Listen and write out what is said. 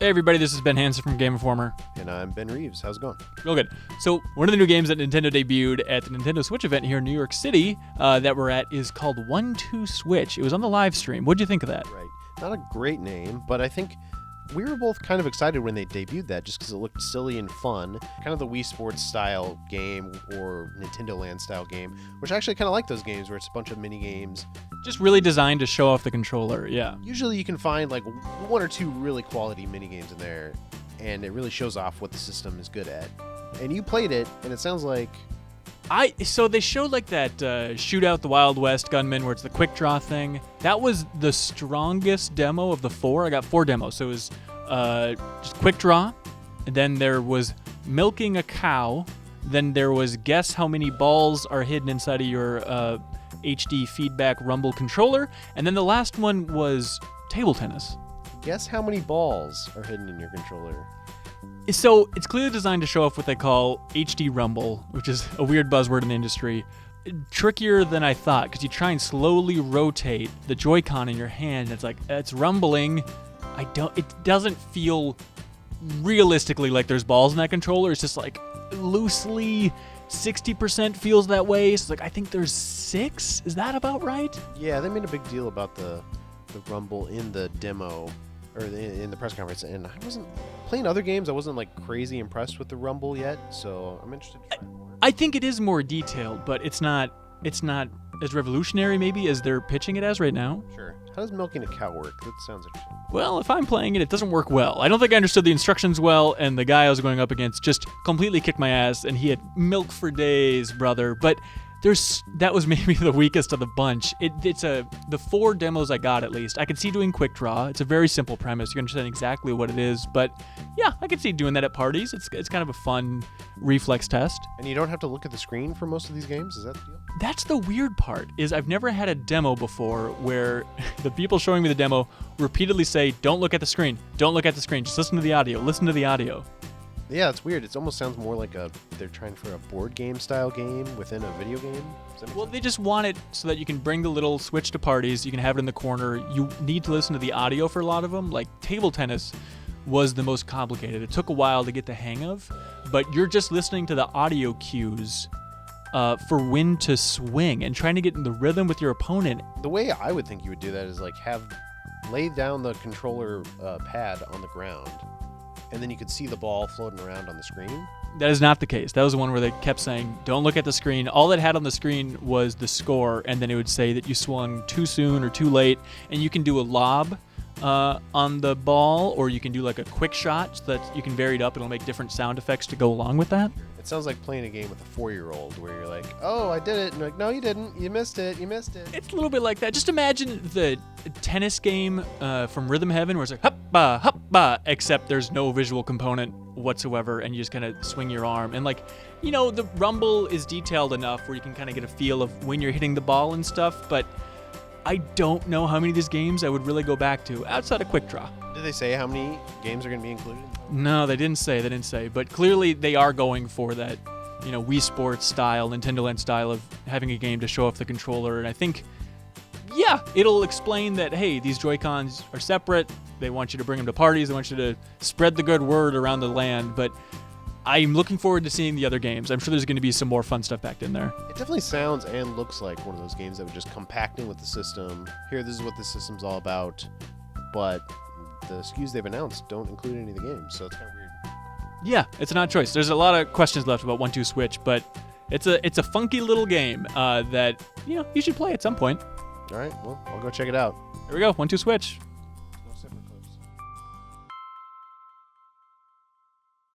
Hey everybody, this is Ben Hanson from Game Informer. And I'm Ben Reeves. How's it going? Real good. So one of the new games that Nintendo debuted at the Nintendo Switch event here in New York City that we're at is called 1-2 Switch. It was on the live stream. What'd you think of that? Right. Not a great name, but I think we were both kind of excited when they debuted that just because it looked silly and fun. Kind of the Wii Sports style game or Nintendo Land style game, which I actually kind of like those games where it's a bunch of mini games. Just really designed to show off the controller, yeah. Usually you can find like one or two really quality mini games in there, and it really shows off what the system is good at. And you played it, and it sounds like... So they showed like that Shootout the Wild West Gunman where it's the quick draw thing. That was the strongest demo of the four. I got 4 demos. So it was just quick draw, and then there was milking a cow, then there was guess how many balls are hidden inside of your HD feedback rumble controller, and then the last one was table tennis. Guess how many balls are hidden in your controller? So it's clearly designed to show off what they call HD Rumble, which is a weird buzzword in the industry. Trickier than I thought, because you try and slowly rotate the Joy-Con in your hand, and it's like, it's rumbling. It doesn't feel realistically like there's balls in that controller. It's just like loosely 60% feels that way. So it's like, I think there's 6. Is that about right? Yeah, they made a big deal about the rumble in the demo, or in the press conference, and I wasn't playing other games. I wasn't like crazy impressed with the rumble yet, so I'm interested to try more. I think it is more detailed, but it's not as revolutionary maybe as they're pitching it as right now. Sure. How does milking a cow work? That sounds interesting. Well, if I'm playing it, it doesn't work well. I don't think I understood the instructions well, and the guy I was going up against just completely kicked my ass, and he had milk for days, brother. But that was maybe the weakest of the bunch. The 4 demos I got, at least, I could see doing quick draw. It's a very simple premise. You understand exactly what it is. But yeah, I could see doing that at parties. It's kind of a fun reflex test. And you don't have to look at the screen for most of these games? Is that the deal? That's the weird part, is I've never had a demo before where the people showing me the demo repeatedly say, don't look at the screen. Don't look at the screen. Just listen to the audio. Listen to the audio. Yeah, it's weird. It almost sounds more like they're trying for a board game style game within a video game. Well, they just want it so that you can bring the little Switch to parties. You can have it in the corner. You need to listen to the audio for a lot of them. Like table tennis was the most complicated. It took a while to get the hang of, but you're just listening to the audio cues for when to swing and trying to get in the rhythm with your opponent. The way I would think you would do that is like lay down the controller pad on the ground, and then you could see the ball floating around on the screen. That is not the case. That was the one where they kept saying, don't look at the screen. All it had on the screen was the score, and then it would say that you swung too soon or too late, and you can do a lob on the ball, or you can do like a quick shot so that you can vary it up. It'll make different sound effects to go along with that. It sounds like playing a game with a 4-year-old where you're like, oh, I did it. And you're like, no, you didn't. You missed it. You missed it. It's a little bit like that. Just imagine the tennis game from Rhythm Heaven where it's like, hop-ba, hop-ba, except there's no visual component whatsoever, and you just kind of swing your arm. And like, the rumble is detailed enough where you can kind of get a feel of when you're hitting the ball and stuff, but I don't know how many of these games I would really go back to outside of Quick Draw. Did they say how many games are going to be included? No, they didn't say. But clearly they are going for that, Wii Sports style, Nintendo Land style of having a game to show off the controller. And I think, yeah, it'll explain that, hey, these Joy-Cons are separate. They want you to bring them to parties. They want you to spread the good word around the land. But I'm looking forward to seeing the other games. I'm sure there's going to be some more fun stuff packed in there. It definitely sounds and looks like one of those games that would just compact in with the system. Here, this is what the system's all about. But the SKUs they've announced don't include any of the games, so it's kind of weird. Yeah, it's an odd choice. There's a lot of questions left about 1-2 Switch, but it's a funky little game that you should play at some point. All right, well, I'll go check it out. There we go, 1-2 Switch.